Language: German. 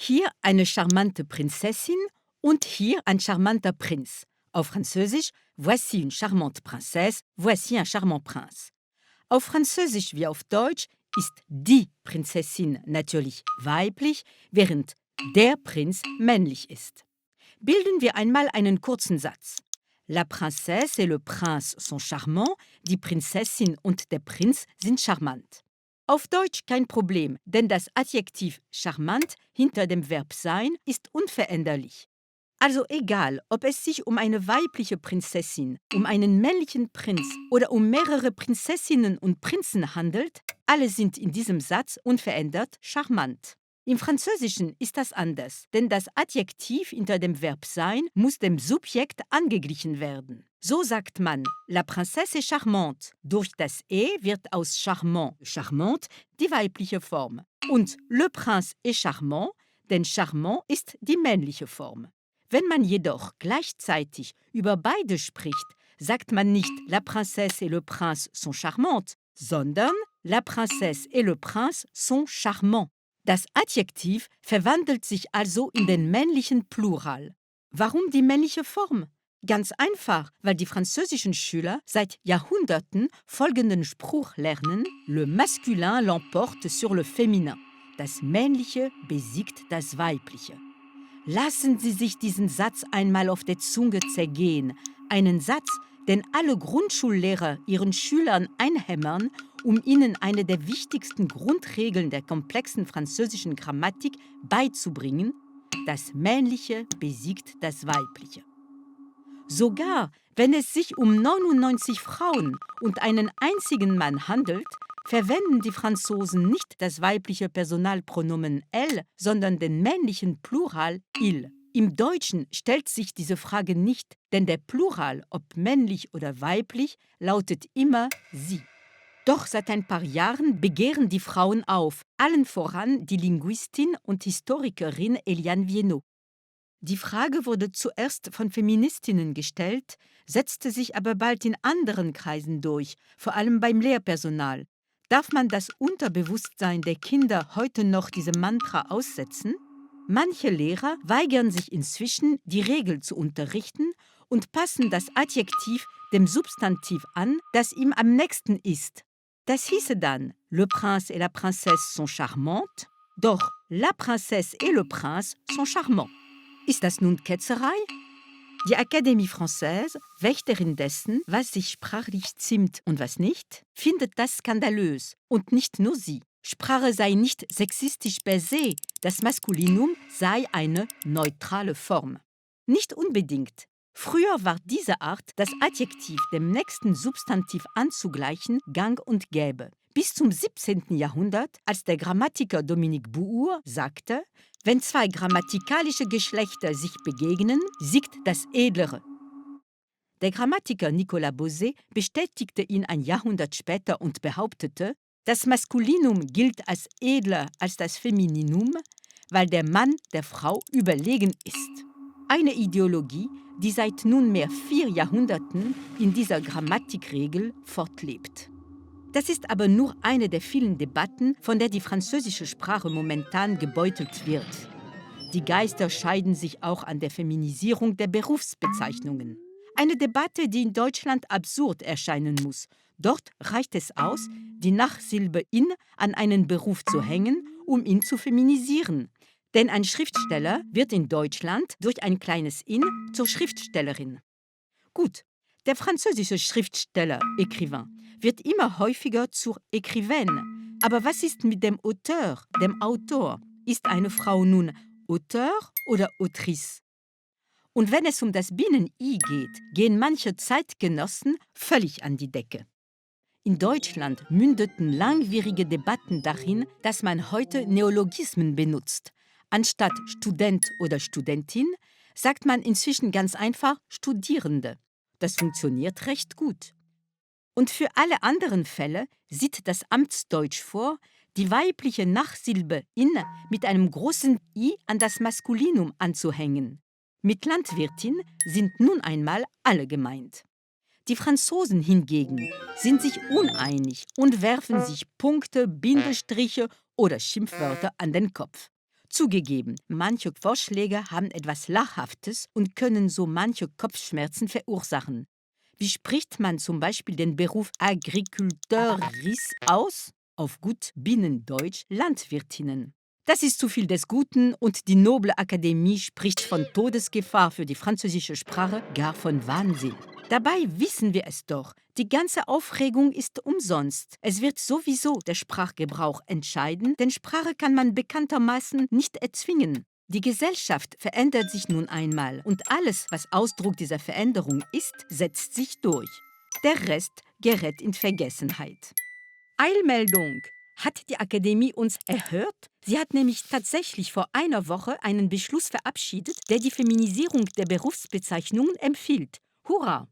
Hier eine charmante Prinzessin und hier ein charmanter Prinz. Auf Französisch, voici une charmante princesse, voici un charmant prince. Auf Französisch wie auf Deutsch ist die Prinzessin natürlich weiblich, während der Prinz männlich ist. Bilden wir einmal einen kurzen Satz. La princesse et le prince sont charmants, die Prinzessin und der Prinz sind charmant. Auf Deutsch kein Problem, denn das Adjektiv charmant hinter dem Verb sein ist unveränderlich. Also egal, ob es sich um eine weibliche Prinzessin, um einen männlichen Prinz oder um mehrere Prinzessinnen und Prinzen handelt, alle sind in diesem Satz unverändert charmant. Im Französischen ist das anders, denn das Adjektiv hinter dem Verb sein muss dem Subjekt angeglichen werden. So sagt man, la princesse est charmante. Durch das E wird aus charmant, charmante die weibliche Form. Und le prince est charmant, denn charmant ist die männliche Form. Wenn man jedoch gleichzeitig über beide spricht, sagt man nicht la princesse et le prince sont charmantes, sondern la princesse et le prince sont charmants. Das Adjektiv verwandelt sich also in den männlichen Plural. Warum die männliche Form? Ganz einfach, weil die französischen Schüler seit Jahrhunderten folgenden Spruch lernen: Le masculin l'emporte sur le féminin. Das Männliche besiegt das Weibliche. Lassen Sie sich diesen Satz einmal auf der Zunge zergehen. Einen Satz, den alle Grundschullehrer ihren Schülern einhämmern, um ihnen eine der wichtigsten Grundregeln der komplexen französischen Grammatik beizubringen: Das Männliche besiegt das Weibliche. Sogar wenn es sich um 99 Frauen und einen einzigen Mann handelt, verwenden die Franzosen nicht das weibliche Personalpronomen elle, sondern den männlichen Plural il. Im Deutschen stellt sich diese Frage nicht, denn der Plural, ob männlich oder weiblich, lautet immer sie. Doch seit ein paar Jahren begehren die Frauen auf, allen voran die Linguistin und Historikerin Eliane Viennot. Die Frage wurde zuerst von Feministinnen gestellt, setzte sich aber bald in anderen Kreisen durch, vor allem beim Lehrpersonal. Darf man das Unterbewusstsein der Kinder heute noch diesem Mantra aussetzen? Manche Lehrer weigern sich inzwischen, die Regel zu unterrichten und passen das Adjektiv dem Substantiv an, das ihm am nächsten ist. Das hieße dann, le prince et la princesse sont charmantes, doch la princesse et le prince sont charmants. Ist das nun Ketzerei? Die Akademie Française, Wächterin dessen, was sich sprachlich ziemt und was nicht, findet das skandalös. Und nicht nur sie. Sprache sei nicht sexistisch per se, das Maskulinum sei eine neutrale Form. Nicht unbedingt. Früher war diese Art, das Adjektiv dem nächsten Substantiv anzugleichen, gang und gäbe. Bis zum 17. Jahrhundert, als der Grammatiker Dominique Bouhours sagte, wenn zwei grammatikalische Geschlechter sich begegnen, siegt das Edlere. Der Grammatiker Nicolas Bosé bestätigte ihn ein Jahrhundert später und behauptete, das Maskulinum gilt als edler als das Femininum, weil der Mann der Frau überlegen ist. Eine Ideologie, die seit nunmehr 4 Jahrhunderten in dieser Grammatikregel fortlebt. Das ist aber nur eine der vielen Debatten, von der die französische Sprache momentan gebeutelt wird. Die Geister scheiden sich auch an der Feminisierung der Berufsbezeichnungen. Eine Debatte, die in Deutschland absurd erscheinen muss. Dort reicht es aus, die Nachsilbe in an einen Beruf zu hängen, um ihn zu feminisieren. Denn ein Schriftsteller wird in Deutschland durch ein kleines in zur Schriftstellerin. Gut, der französische Schriftsteller, Écrivain, wird immer häufiger zur Écrivaine. Aber was ist mit dem Auteur, dem Autor? Ist eine Frau nun Auteur oder Autrice? Und wenn es um das Binnen-I geht, gehen manche Zeitgenossen völlig an die Decke. In Deutschland mündeten langwierige Debatten darin, dass man heute Neologismen benutzt. Anstatt Student oder Studentin sagt man inzwischen ganz einfach Studierende. Das funktioniert recht gut. Und für alle anderen Fälle sieht das Amtsdeutsch vor, die weibliche Nachsilbe in mit einem großen I an das Maskulinum anzuhängen. Mit Landwirtin sind nun einmal alle gemeint. Die Franzosen hingegen sind sich uneinig und werfen sich Punkte, Bindestriche oder Schimpfwörter an den Kopf. Zugegeben, manche Vorschläge haben etwas Lachhaftes und können so manche Kopfschmerzen verursachen. Wie spricht man zum Beispiel den Beruf Agricultrice aus? Auf gut Binnendeutsch Landwirtinnen. Das ist zu viel des Guten und die Noble Akademie spricht von Todesgefahr für die französische Sprache, gar von Wahnsinn. Dabei wissen wir es doch, die ganze Aufregung ist umsonst. Es wird sowieso der Sprachgebrauch entscheiden, denn Sprache kann man bekanntermaßen nicht erzwingen. Die Gesellschaft verändert sich nun einmal und alles, was Ausdruck dieser Veränderung ist, setzt sich durch. Der Rest gerät in Vergessenheit. Eilmeldung! Hat die Akademie uns erhört? Sie hat nämlich tatsächlich vor einer Woche einen Beschluss verabschiedet, der die Feminisierung der Berufsbezeichnungen empfiehlt. Hurra!